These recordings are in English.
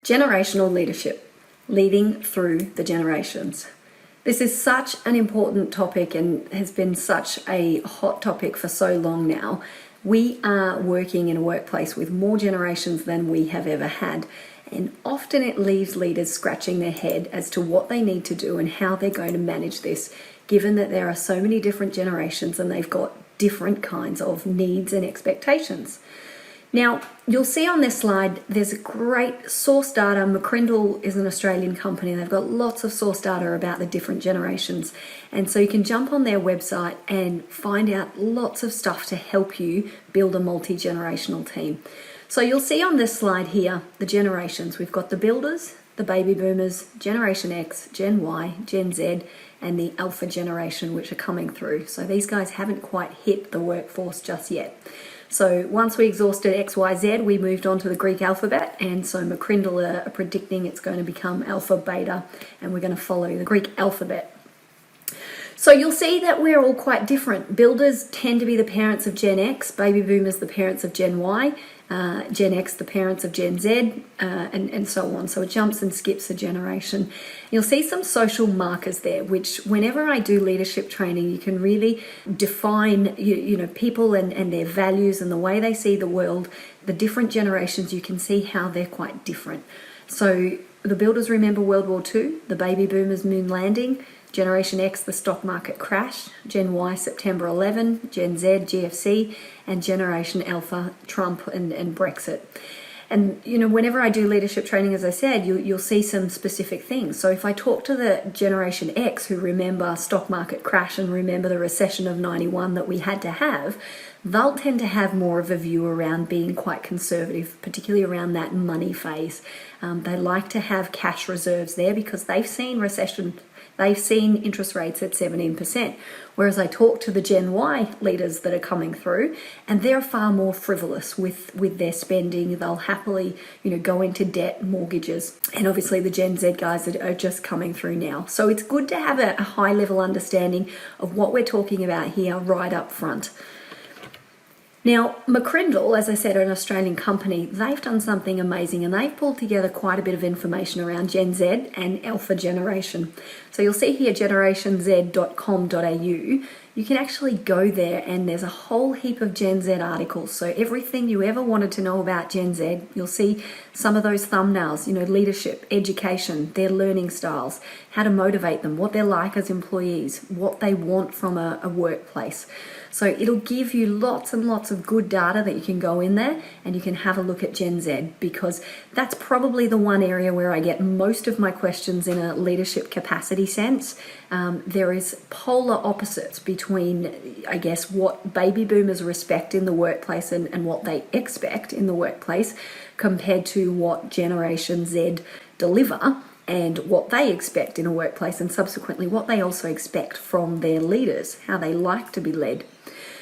Generational leadership, leading through the generations. This is such an important topic and has been such a hot topic for so long now. We are working in a workplace with more generations than we have ever had, and often it leaves leaders scratching their head as to what they need to do and how they're going to manage this, given that there are so many different generations and they've got different kinds of needs and expectations. Now, you'll see on this slide, there's a great source data. McCrindle is an Australian company. They've got lots of source data about the different generations. And so you can jump on their website and find out lots of stuff to help you build a multi-generational team. So you'll see on this slide here, the generations. We've got the builders, the baby boomers, Generation X, Gen Y, Gen Z, and the Alpha generation, which are coming through. So these guys haven't quite hit the workforce just yet. So once we exhausted X, Y, Z, we moved on to the Greek alphabet, and so McCrindle are predicting it's going to become Alpha, Beta, and we're going to follow the Greek alphabet. So you'll see that we're all quite different. Builders tend to be the parents of Gen X, baby boomers the parents of Gen Y, Gen X the parents of Gen Z, and so on. So it jumps and skips a generation. You'll see some social markers there, which whenever I do leadership training, you can really define you know people and their values and the way they see the world. The different generations, you can see how they're quite different. So the builders remember World War II, the baby boomers moon landing, Generation X, the stock market crash, Gen Y, September 11, Gen Z, GFC, and Generation Alpha, Trump and Brexit. And, you know, whenever I do leadership training, as I said, you'll see some specific things. So if I talk to the Generation X who remember stock market crash and remember the recession of 91 that we had to have, they'll tend to have more of a view around being quite conservative, particularly around that money phase. They like to have cash reserves there because they've seen recession. They've seen interest rates at 17%, whereas I talk to the Gen Y leaders that are coming through, and they're far more frivolous with their spending. They'll happily, go into debt, mortgages, and obviously the Gen Z guys that are just coming through now. So it's good to have a high-level understanding of what we're talking about here right up front. Now, McCrindle, as I said, are an Australian company. They've done something amazing and they've pulled together quite a bit of information around Gen Z and Alpha generation. So you'll see here generationz.com.au. You can actually go there and there's a whole heap of Gen Z articles. So everything you ever wanted to know about Gen Z, you'll see some of those thumbnails, leadership, education, their learning styles, how to motivate them, what they're like as employees, what they want from a workplace. So it'll give you lots and lots of good data that you can go in there and you can have a look at Gen Z, because that's probably the one area where I get most of my questions in a leadership capacity sense. There is polar opposites between, I guess, what baby boomers respect in the workplace and what they expect in the workplace compared to what Generation Z deliver and what they expect in a workplace, and subsequently what they also expect from their leaders, how they like to be led.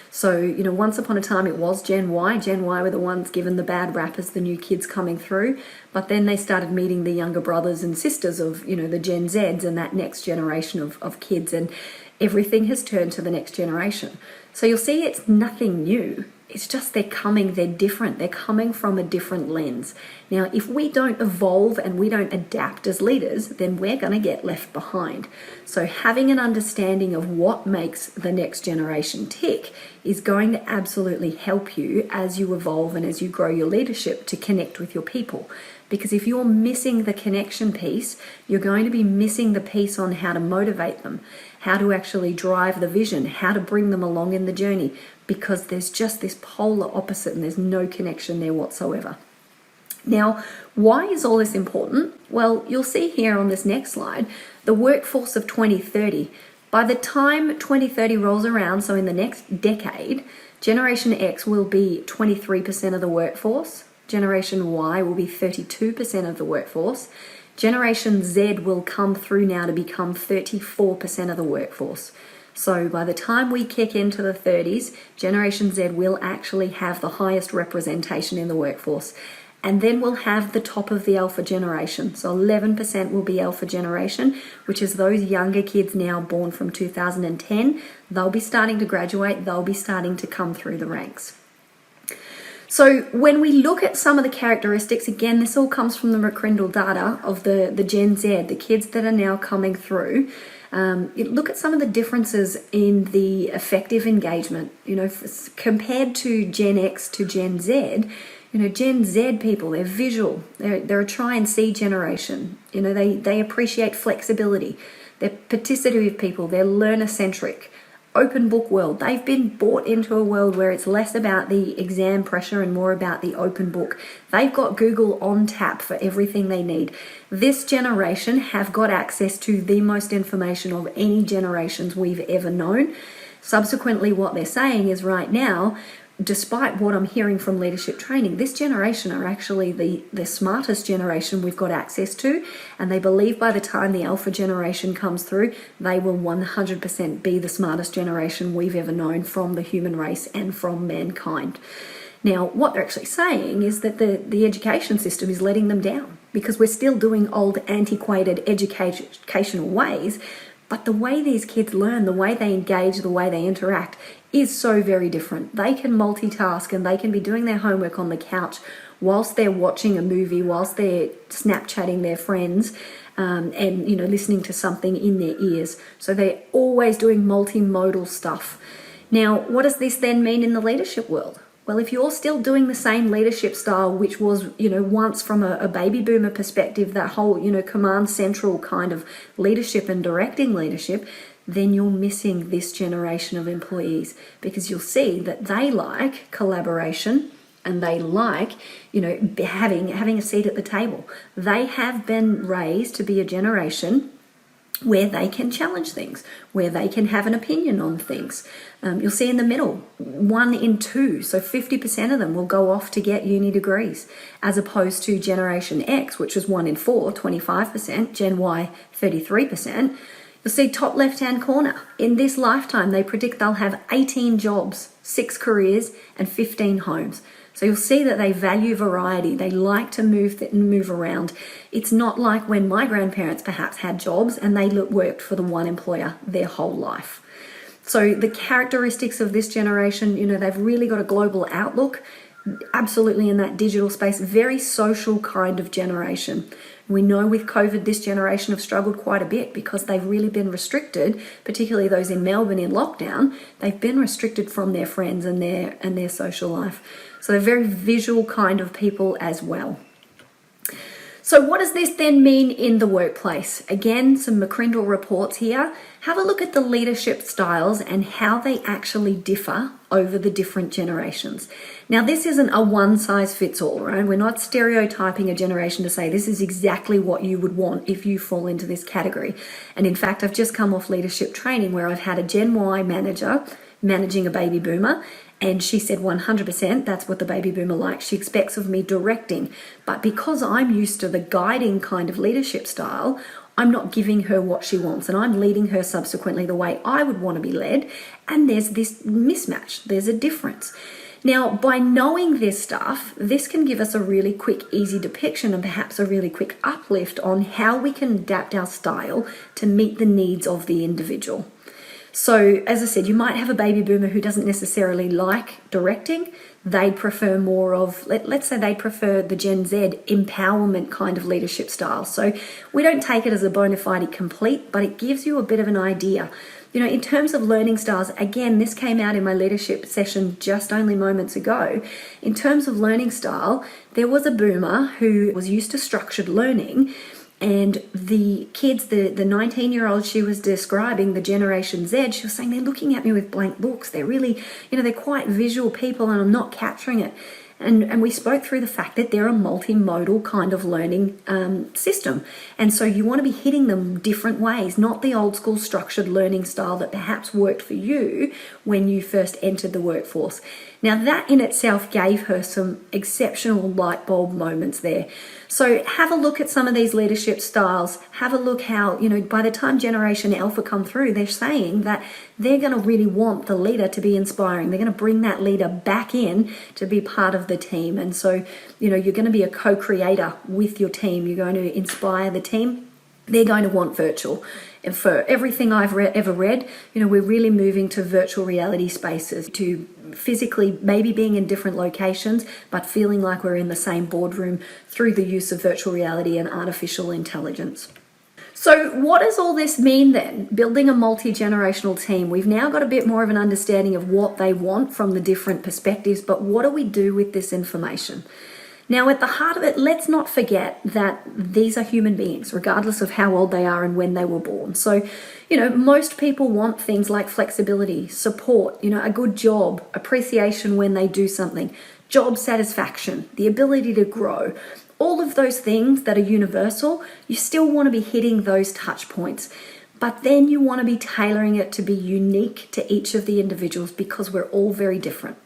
So, once upon a time it was Gen Y. Gen Y were the ones given the bad rap as the new kids coming through, but then they started meeting the younger brothers and sisters of, the Gen Zs and that next generation of kids, and everything has turned to the next generation. So you'll see it's nothing new. It's just they're different. They're coming from a different lens. Now, if we don't evolve and we don't adapt as leaders, then we're going to get left behind. So having an understanding of what makes the next generation tick is going to absolutely help you as you evolve and as you grow your leadership to connect with your people. Because if you're missing the connection piece, you're going to be missing the piece on how to motivate them, how to actually drive the vision, how to bring them along in the journey, because there's just this polar opposite and there's no connection there whatsoever. Now, why is all this important? Well, you'll see here on this next slide, the workforce of 2030. By the time 2030 rolls around, so in the next decade, Generation X will be 23% of the workforce, Generation Y will be 32% of the workforce, Generation Z will come through now to become 34% of the workforce. So by the time we kick into the 30s, Generation Z will actually have the highest representation in the workforce. And then we'll have the top of the Alpha generation. So 11% will be Alpha generation, which is those younger kids now born from 2010. They'll be starting to graduate. They'll be starting to come through the ranks. So when we look at some of the characteristics, again, this all comes from the McCrindle data of the Gen Z, the kids that are now coming through. Look at some of the differences in the effective engagement, compared to Gen X to Gen Z. Gen Z people, they're visual, they're a try and see generation. They appreciate flexibility. They're participative people, they're learner-centric. Open book world. They've been brought into a world where it's less about the exam pressure and more about the open book. They've got Google on tap for everything they need. This generation have got access to the most information of any generations we've ever known. Subsequently, what they're saying is right now, despite what I'm hearing from leadership training, this generation are actually the smartest generation we've got access to, and they believe by the time the alpha generation comes through, they will 100% be the smartest generation we've ever known from the human race and from mankind. Now, what they're actually saying is that the education system is letting them down because we're still doing old, antiquated educational ways. But the way these kids learn, the way they engage, the way they interact is so very different. They can multitask and they can be doing their homework on the couch whilst they're watching a movie, whilst they're Snapchatting their friends, and listening to something in their ears. So they're always doing multimodal stuff. Now, what does this then mean in the leadership world? Well, if you're still doing the same leadership style, which was, once from a baby boomer perspective, that whole, command central kind of leadership and directing leadership, then you're missing this generation of employees because you'll see that they like collaboration and they like, having a seat at the table. They have been raised to be a generation where they can challenge things, where they can have an opinion on things. You'll see in the middle, 1 in 2, so 50% of them will go off to get uni degrees, as opposed to Generation X, which was 1 in 4, 25%, Gen Y, 33%. You'll see top left-hand corner, in this lifetime, they predict they'll have 18 jobs, 6 careers, and 15 homes. So you'll see that they value variety. They like to move around. It's not like when my grandparents perhaps had jobs and they worked for the one employer their whole life. So the characteristics of this generation, they've really got a global outlook, absolutely in that digital space, very social kind of generation. We know with COVID, this generation have struggled quite a bit because they've really been restricted, particularly those in Melbourne in lockdown. They've been restricted from their friends and their social life. So they're very visual kind of people as well. So what does this then mean in the workplace? Again, some McCrindle reports here. Have a look at the leadership styles and how they actually differ over the different generations. Now, this isn't a one-size-fits-all, right? We're not stereotyping a generation to say this is exactly what you would want if you fall into this category. And in fact, I've just come off leadership training where I've had a Gen Y manager managing a baby boomer, and she said 100% that's what the baby boomer likes. She expects of me directing. But because I'm used to the guiding kind of leadership style, I'm not giving her what she wants and I'm leading her subsequently the way I would want to be led. And there's this mismatch. There's a difference. Now, by knowing this stuff, this can give us a really quick, easy depiction and perhaps a really quick uplift on how we can adapt our style to meet the needs of the individual. So, as I said, you might have a baby boomer who doesn't necessarily like directing. They prefer more of, let's say they prefer the Gen Z empowerment kind of leadership style. So we don't take it as a bona fide complete, but it gives you a bit of an idea. In terms of learning styles, again, this came out in my leadership session just only moments ago. In terms of learning style, there was a boomer who was used to structured learning. And the kids, the 19-year-old she was describing, the Generation Z, she was saying they're looking at me with blank looks. They're really, they're quite visual people and I'm not capturing it. And we spoke through the fact that they're a multimodal kind of learning system. And so you want to be hitting them different ways, not the old school structured learning style that perhaps worked for you when you first entered the workforce. Now that in itself gave her some exceptional light bulb moments there. So have a look at some of these leadership styles. Have a look how, by the time Generation Alpha come through, they're saying that they're going to really want the leader to be inspiring. They're going to bring that leader back in to be part of the team. And so, you're going to be a co-creator with your team. You're going to inspire the team. they're going to want virtual. And for everything I've ever read, we're really moving to virtual reality spaces, to physically maybe being in different locations, but feeling like we're in the same boardroom through the use of virtual reality and artificial intelligence. So what does all this mean then? Building a multi-generational team. We've now got a bit more of an understanding of what they want from the different perspectives, but what do we do with this information? Now, at the heart of it, let's not forget that these are human beings, regardless of how old they are and when they were born. So, most people want things like flexibility, support, a good job, appreciation when they do something, job satisfaction, the ability to grow. All of those things that are universal, you still want to be hitting those touch points. But then you want to be tailoring it to be unique to each of the individuals because we're all very different.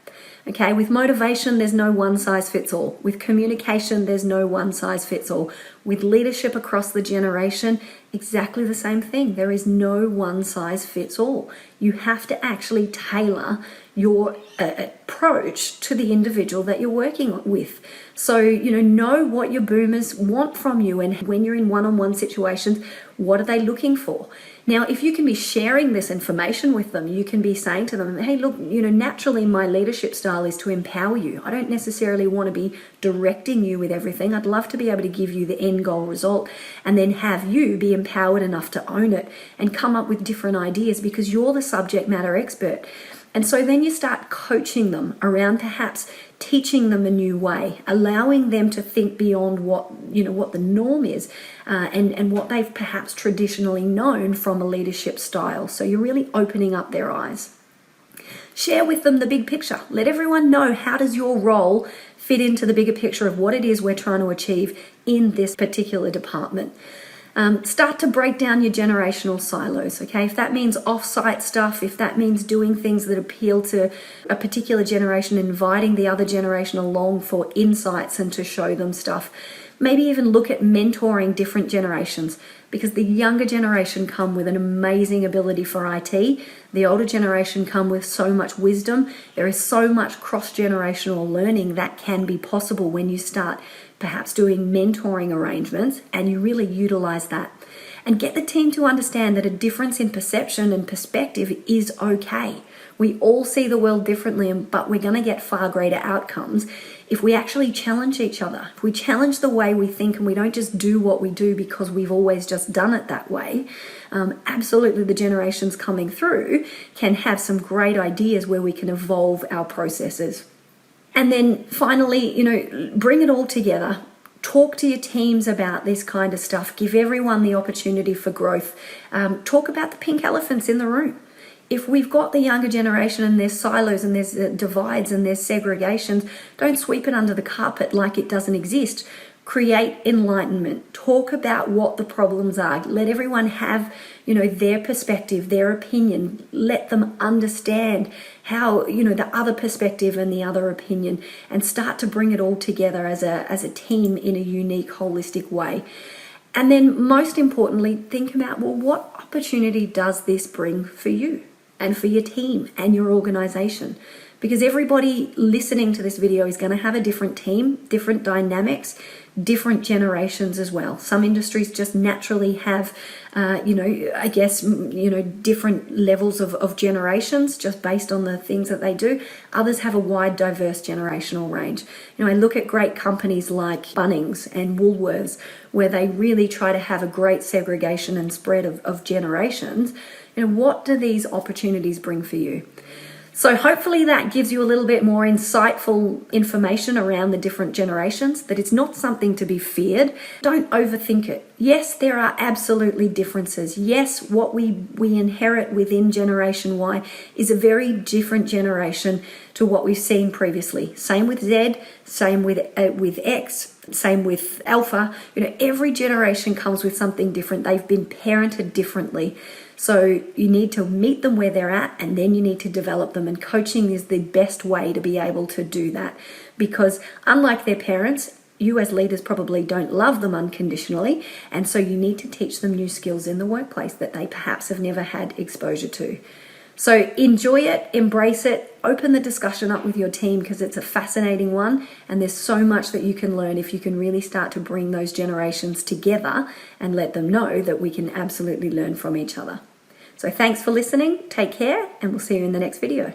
Okay, with motivation, there's no one size fits all. With communication, there's no one size fits all. With leadership across the generation, exactly the same thing. There is no one size fits all. You have to actually tailor your approach to the individual that you're working with. So, know what your boomers want from you, and when you're in one-on-one situations, what are they looking for? Now, if you can be sharing this information with them, you can be saying to them, hey, look, naturally my leadership style is to empower you. I don't necessarily want to be directing you with everything. I'd love to be able to give you the end goal result and then have you be empowered enough to own it and come up with different ideas because you're the subject matter expert. And so then you start coaching them around perhaps teaching them a new way, allowing them to think beyond what the norm is and what they've perhaps traditionally known from a leadership style. So you're really opening up their eyes. Share with them the big picture. Let everyone know, how does your role fit into the bigger picture of what it is we're trying to achieve in this particular department. Start to break down your generational silos, okay? If that means off-site stuff, if that means doing things that appeal to a particular generation, inviting the other generation along for insights and to show them stuff. Maybe even look at mentoring different generations, because the younger generation come with an amazing ability for IT. The older generation come with so much wisdom. There is so much cross-generational learning that can be possible when you start perhaps doing mentoring arrangements and you really utilize that. And get the team to understand that a difference in perception and perspective is okay. We all see the world differently, but we're going to get far greater outcomes if we actually challenge each other. If we challenge the way we think and we don't just do what we do because we've always just done it that way, absolutely the generations coming through can have some great ideas where we can evolve our processes. And then finally, bring it all together. Talk to your teams about this kind of stuff. Give everyone the opportunity for growth. Talk about the pink elephants in the room. If we've got the younger generation and there's silos and there's divides and there's segregations, don't sweep it under the carpet like it doesn't exist. Create enlightenment. Talk about what the problems are. Let everyone have, their perspective, their opinion. Let them understand how, the other perspective and the other opinion, and start to bring it all together as a team in a unique, holistic way. And then most importantly, think about, what opportunity does this bring for you and for your team and your organization? Because everybody listening to this video is going to have a different team, different dynamics, different generations as well. Some industries just naturally have, different levels of generations just based on the things that they do. Others have a wide, diverse generational range. I look at great companies like Bunnings and Woolworths, where they really try to have a great segregation and spread of generations. What do these opportunities bring for you? So hopefully that gives you a little bit more insightful information around the different generations, that it's not something to be feared. Don't overthink it. Yes, there are absolutely differences. Yes, what we inherit within Generation Y is a very different generation to what we've seen previously. Same with Z, same with X, same with Alpha. Every generation comes with something different. They've been parented differently. So you need to meet them where they're at, and then you need to develop them. And coaching is the best way to be able to do that, because unlike their parents, you as leaders probably don't love them unconditionally. And so you need to teach them new skills in the workplace that they perhaps have never had exposure to. So enjoy it, embrace it, open the discussion up with your team because it's a fascinating one, and there's so much that you can learn if you can really start to bring those generations together and let them know that we can absolutely learn from each other. So thanks for listening, take care, and we'll see you in the next video.